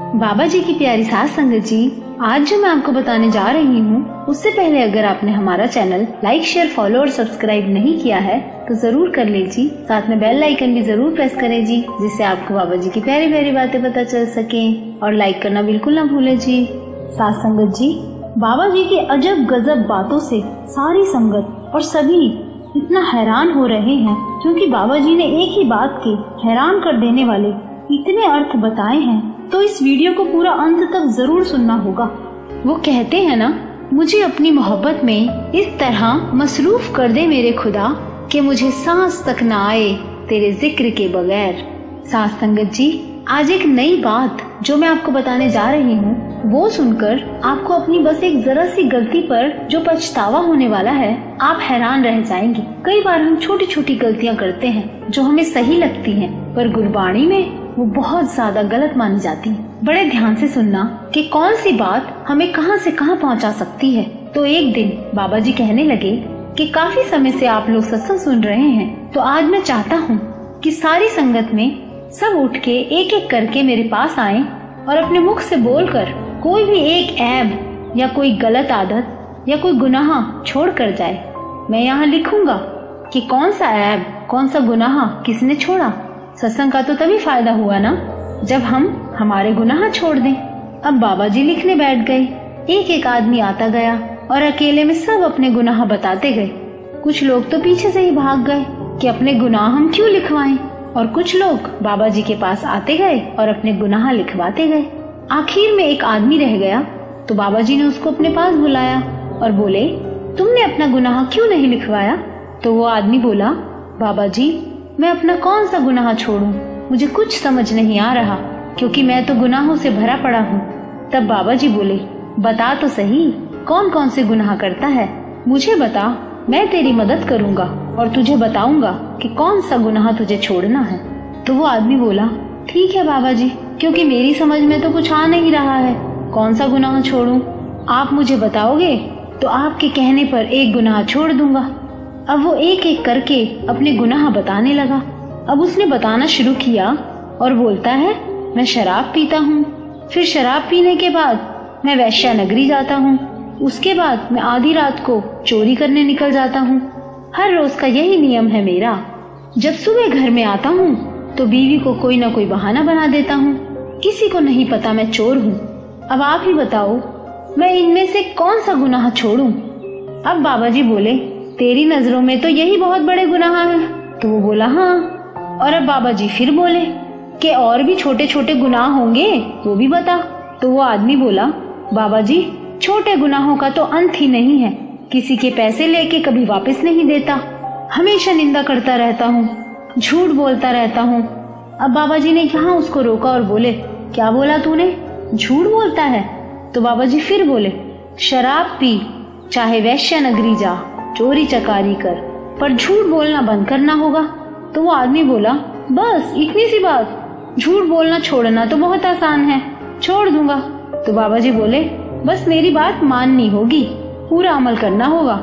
बाबा जी की प्यारी सास संगत जी, आज जो मैं आपको बताने जा रही हूँ, उससे पहले अगर आपने हमारा चैनल लाइक, शेयर, फॉलो और सब्सक्राइब नहीं किया है तो जरूर कर लीजिए। साथ में बेल आइकन भी जरूर प्रेस करें जी, जिससे आपको बाबा जी की प्यारी प्यारी बातें पता चल सके। और लाइक करना बिल्कुल ना भूले जी। सास संगत जी, बाबा जी की अजब गजब बातों से सारी संगत और सभी इतना हैरान हो रहे हैं, क्योंकि बाबा जी ने एक ही बात के हैरान कर देने वाले इतने अर्थ बताए हैं। तो इस वीडियो को पूरा अंत तक जरूर सुनना होगा। वो कहते हैं ना, मुझे अपनी मोहब्बत में इस तरह मसरूफ कर दे मेरे खुदा कि मुझे सांस तक न आए तेरे जिक्र के बगैर। सास संगत जी, आज एक नई बात जो मैं आपको बताने जा रही हूँ, वो सुनकर आपको अपनी बस एक जरा सी गलती पर जो पछतावा होने वाला है, आप हैरान रह जाएंगे। कई बार हम छोटी छोटी गलतियाँ करते हैं जो हमें सही लगती हैं, पर गुरबाणी में वो बहुत ज्यादा गलत मानी जाती है। बड़े ध्यान से सुनना कि कौन सी बात हमें कहां से कहां पहुंचा सकती है। तो एक दिन बाबा जी कहने लगे कि काफी समय से आप लोग सत्संग सुन रहे हैं, तो आज मैं चाहता हूँ कि सारी संगत में सब उठ के एक एक करके मेरे पास आएं और अपने मुख से बोलकर कोई भी एक ऐब या कोई गलत आदत या कोई गुनाह छोड़ कर जाए। मैं यहाँ लिखूंगा कि कौन सा ऐब, कौन सा गुनाह किसने छोड़ा। सत्संग का तो तभी फायदा हुआ ना जब हम हमारे गुनाह छोड़ दें। अब बाबा जी लिखने बैठ गए। एक एक आदमी आता गया और अकेले में सब अपने गुनाह बताते गए। कुछ लोग तो पीछे से ही भाग गए कि अपने गुनाह हम क्यों लिखवाएं, और कुछ लोग बाबा जी के पास आते गए और अपने गुनाह लिखवाते गए। आखिर में एक आदमी रह गया, तो बाबा जी ने उसको अपने पास बुलाया और बोले, तुमने अपना गुनाह क्यों नहीं लिखवाया? तो वो आदमी बोला, बाबा जी, मैं अपना कौन सा गुनाह छोड़ूं, मुझे कुछ समझ नहीं आ रहा, क्योंकि मैं तो गुनाहों से भरा पड़ा हूँ। तब बाबा जी बोले, बता तो सही, कौन कौन से गुनाह करता है, मुझे बता, मैं तेरी मदद करूँगा और तुझे बताऊंगा कि कौन सा गुनाह तुझे छोड़ना है। तो वो आदमी बोला, ठीक है बाबा जी, क्योंकि मेरी समझ में तो कुछ आ नहीं रहा है, कौन सा गुनाह छोड़ूं? आप मुझे बताओगे तो आपके कहने पर एक गुनाह छोड़ दूंगा। अब वो एक एक करके अपने गुनाह बताने लगा। अब उसने बताना शुरू किया और बोलता है, मैं शराब पीता हूँ, फिर शराब पीने के बाद मैं वैश्या नगरी जाता हूँ, उसके बाद मैं आधी रात को चोरी करने निकल जाता हूँ। हर रोज का यही नियम है मेरा। जब सुबह घर में आता हूँ तो बीवी को कोई न कोई बहाना बना देता हूँ, किसी को नहीं पता मैं चोर हूँ। अब आप ही बताओ, मैं इनमें से कौन सा गुनाह छोड़ूं? अब बाबा जी बोले, तेरी नजरों में तो यही बहुत बड़े गुनाह हैं। तो वो बोला, हाँ। और अब बाबा जी फिर बोले कि और भी छोटे छोटे गुनाह होंगे, वो भी बता। तो वो आदमी बोला, बाबा जी, छोटे गुनाहों का तो अंत ही नहीं है। किसी के पैसे लेके कभी वापस नहीं देता, हमेशा निंदा करता रहता हूँ, झूठ बोलता रहता हूँ। अब बाबा जी ने यहाँ उसको रोका और बोले, क्या बोला तूने? झूठ बोलता है? तो बाबा जी फिर बोले, शराब पी, चाहे वैश्या नगरी जा, चोरी चकारी कर, पर झूठ बोलना बंद करना होगा। तो वो आदमी बोला, बस इतनी सी बात, झूठ बोलना छोड़ना तो बहुत आसान है, छोड़ दूंगा। तो बाबा जी बोले, बस मेरी बात माननी होगी, पूरा अमल करना होगा।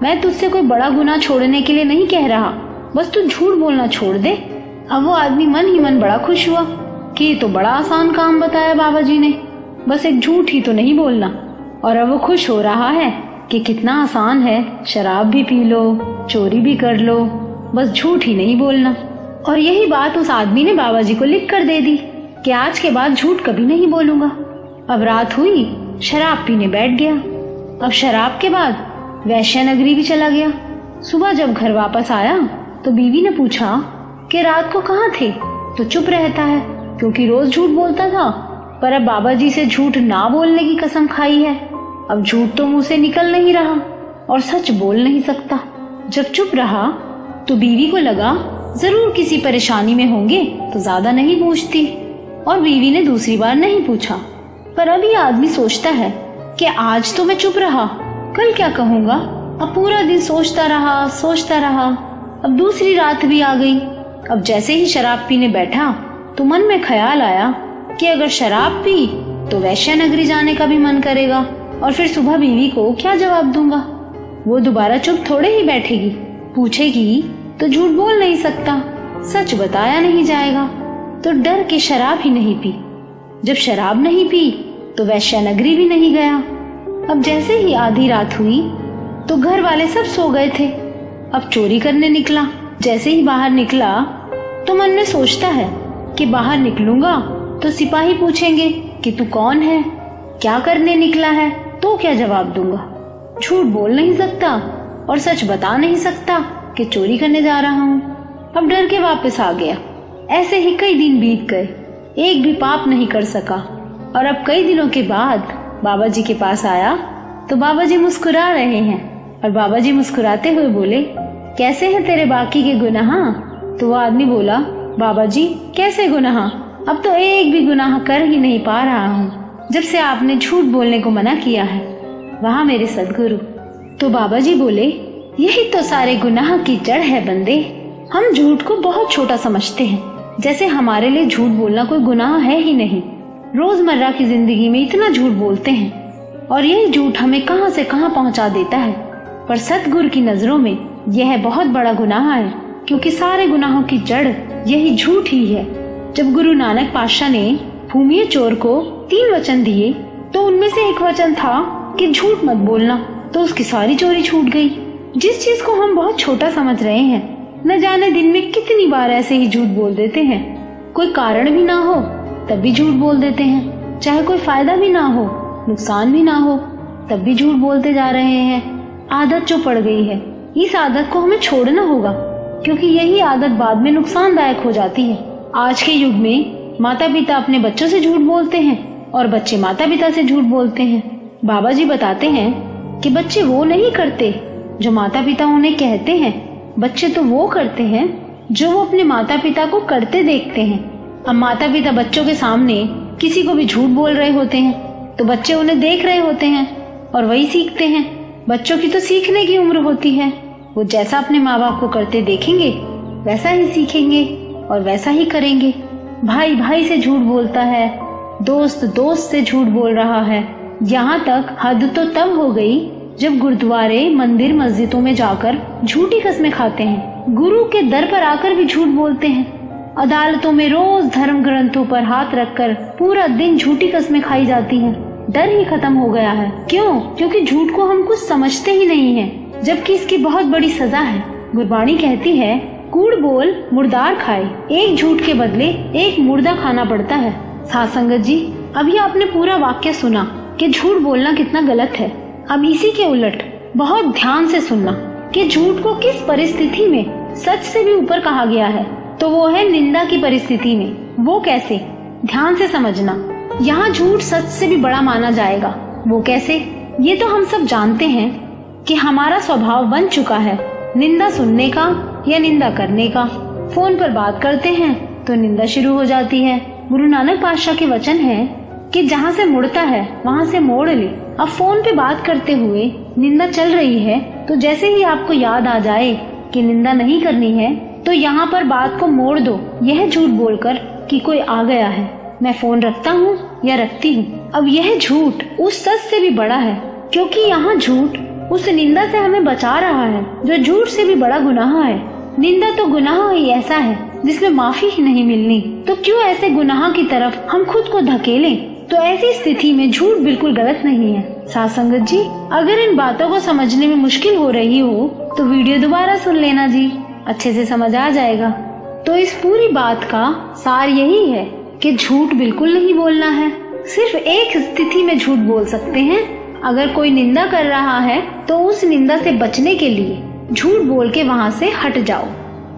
मैं तुझसे कोई बड़ा गुनाह छोड़ने के लिए नहीं कह रहा, बस तू झूठ बोलना छोड़ दे। अब वो आदमी मन ही मन बड़ा खुश हुआ कि ये तो बड़ा आसान काम बताया बाबा जी ने, बस एक झूठ ही तो नहीं बोलना। और अब वो खुश हो रहा है कि कितना आसान है, शराब भी पी लो, चोरी भी कर लो, बस झूठ ही नहीं बोलना। और यही बात उस आदमी ने बाबा जी को लिख कर दे दी कि आज के बाद झूठ कभी नहीं बोलूंगा। अब रात हुई, शराब पीने बैठ गया। अब शराब के बाद वैश्या नगरी भी चला गया। सुबह जब घर वापस आया तो बीवी ने पूछा कि रात को कहाँ थे? तो चुप रहता है, क्योंकि रोज झूठ बोलता था, पर अब बाबा जी से झूठ ना बोलने की कसम खाई है। अब झूठ तो मुंह से निकल नहीं रहा और सच बोल नहीं सकता। जब चुप रहा तो बीवी को लगा जरूर किसी परेशानी में होंगे, तो ज्यादा नहीं पूछती, और बीवी ने दूसरी बार नहीं पूछा। पर अब ये आदमी सोचता है कि आज तो मैं चुप रहा, कल क्या कहूँगा। अब पूरा दिन सोचता रहा। अब दूसरी रात भी आ गई। अब जैसे ही शराब पीने बैठा तो मन में ख्याल आया कि अगर शराब पी तो वैश्या नगरी जाने का भी मन करेगा, और फिर सुबह बीवी को क्या जवाब दूंगा। वो दोबारा चुप थोड़े ही बैठेगी, पूछेगी तो झूठ बोल नहीं सकता, सच बताया नहीं जाएगा, तो डर के शराब ही नहीं पी। जब शराब नहीं पी तो वैश्या नगरी भी नहीं गया। अब जैसे ही आधी रात हुई तो घर वाले सब सो गए थे। अब चोरी करने निकला। जैसे ही बाहर निकला तो मन में सोचता है कि बाहर निकलूंगा तो सिपाही पूछेंगे कि तू कौन है, क्या करने निकला है, तो क्या जवाब दूंगा। झूठ बोल नहीं सकता और सच बता नहीं सकता कि चोरी करने जा रहा हूँ। अब डर के वापस आ गया। ऐसे ही कई दिन बीत गए, एक भी पाप नहीं कर सका। और अब कई दिनों के बाद बाबा जी के पास आया तो बाबा जी मुस्कुरा रहे हैं और बाबा जी मुस्कुराते हुए बोले, कैसे हैं तेरे बाकी के गुनाह? तो वो आदमी बोला, बाबा जी कैसे गुनाह, अब तो एक भी गुनाह कर ही नहीं पा रहा हूँ जब से आपने झूठ बोलने को मना किया है। वहाँ मेरे सदगुरु। तो बाबा जी बोले, यही तो सारे गुनाह की जड़ है बंदे। हम झूठ को बहुत छोटा समझते हैं, जैसे हमारे लिए झूठ बोलना कोई गुनाह है ही नहीं। रोजमर्रा की जिंदगी में इतना झूठ बोलते हैं और यही झूठ हमें कहां से कहां पहुंचा देता है। पर सतगुरु की नजरों में यह बहुत बड़ा गुनाह है, क्योंकि सारे गुनाहों की जड़ यही झूठ ही है। जब गुरु नानक पातशाह ने भूमिये चोर को 3 वचन दिए तो उनमें से एक वचन था कि झूठ मत बोलना, तो उसकी सारी चोरी छूट गई। जिस चीज को हम बहुत छोटा समझ रहे हैं, न जाने दिन में कितनी बार ऐसे ही झूठ बोल देते हैं। कोई कारण भी ना हो तब भी झूठ बोल देते हैं, चाहे कोई फायदा भी ना हो, नुकसान भी ना हो, तब भी झूठ बोलते जा रहे हैं। आदत जो पड़ गई है, इस आदत को हमें छोड़ना होगा, क्योंकि यही आदत बाद में नुकसानदायक हो जाती है। आज के युग में माता पिता अपने बच्चों से झूठ बोलते हैं और बच्चे माता पिता से झूठ बोलते हैं। बाबा जी बताते हैं कि बच्चे वो नहीं करते जो माता पिता उन्हें कहते हैं, बच्चे तो वो करते हैं जो वो अपने माता पिता को करते देखते हैं। अब माता पिता बच्चों के सामने किसी को भी झूठ बोल रहे होते हैं तो बच्चे उन्हें देख रहे होते हैं और वही सीखते हैं। बच्चों की तो सीखने की उम्र होती है, वो जैसा अपने माँ बाप को करते देखेंगे वैसा ही सीखेंगे और वैसा ही करेंगे। भाई भाई से झूठ बोलता है, दोस्त दोस्त से झूठ बोल रहा है। यहाँ तक हद तो तब हो गई जब गुरुद्वारे मंदिर मस्जिदों में जाकर झूठी कस्में खाते हैं, गुरु के दर पर आकर भी झूठ बोलते हैं। अदालतों में रोज धर्म ग्रंथों पर हाथ रखकर पूरा दिन झूठी कस्में खाई जाती हैं। डर ही खत्म हो गया है। क्यों? क्योंकि झूठ को हम कुछ समझते ही नहीं हैं, जबकि इसकी बहुत बड़ी सजा है। गुरबाणी कहती है, कूड़ बोल मुर्दार खाए। एक झूठ के बदले एक मुर्दा खाना पड़ता है। साथ संगत जी, अभी आपने पूरा वाक्य सुना कि झूठ बोलना कितना गलत है। अब इसी के उलट बहुत ध्यान से सुनना कि झूठ को किस परिस्थिति में सच से भी ऊपर कहा गया है, तो वो है निंदा की परिस्थिति में। वो कैसे? ध्यान से समझना। यहाँ झूठ सच से भी बड़ा माना जाएगा। वो कैसे? ये तो हम सब जानते हैं कि हमारा स्वभाव बन चुका है निंदा सुनने का या निंदा करने का। फोन पर बात करते हैं तो निंदा शुरू हो जाती है। गुरु नानक पातशाह के वचन है कि जहाँ से मुड़ता है वहाँ से मोड़ ले। अब फोन पे बात करते हुए निंदा चल रही है तो जैसे ही आपको याद आ जाए कि निंदा नहीं करनी है तो यहाँ पर बात को मोड़ दो, यह झूठ बोलकर कि कोई आ गया है, मैं फोन रखता हूँ या रखती हूँ। अब यह झूठ उस सच से भी बड़ा है, क्योंकि यहाँ झूठ उस निंदा से हमें बचा रहा है जो झूठ से भी बड़ा गुनाह है। निंदा तो गुनाह ही ऐसा है जिसमें माफी ही नहीं मिलनी, तो क्यों ऐसे गुनाह की तरफ हम खुद को धकेलें? तो ऐसी स्थिति में झूठ बिल्कुल गलत नहीं है। साथ संगत जी, अगर इन बातों को समझने में मुश्किल हो रही हो तो वीडियो दोबारा सुन लेना जी, अच्छे से समझ आ जाएगा। तो इस पूरी बात का सार यही है कि झूठ बिल्कुल नहीं बोलना है। सिर्फ एक स्थिति में झूठ बोल सकते हैं, अगर कोई निंदा कर रहा है तो उस निंदा से बचने के लिए झूठ बोल के वहाँ से हट जाओ।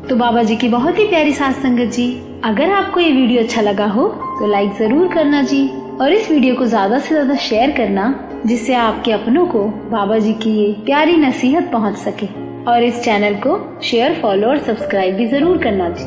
तो बाबा जी की बहुत ही प्यारी साथ संगत जी, अगर आपको ये वीडियो अच्छा लगा हो तो लाइक जरूर करना जी, और इस वीडियो को ज्यादा से ज्यादा शेयर करना, जिससे आपके अपनों को बाबा जी की ये प्यारी नसीहत पहुंच सके। और इस चैनल को शेयर, फॉलो और सब्सक्राइब भी जरूर करना जी।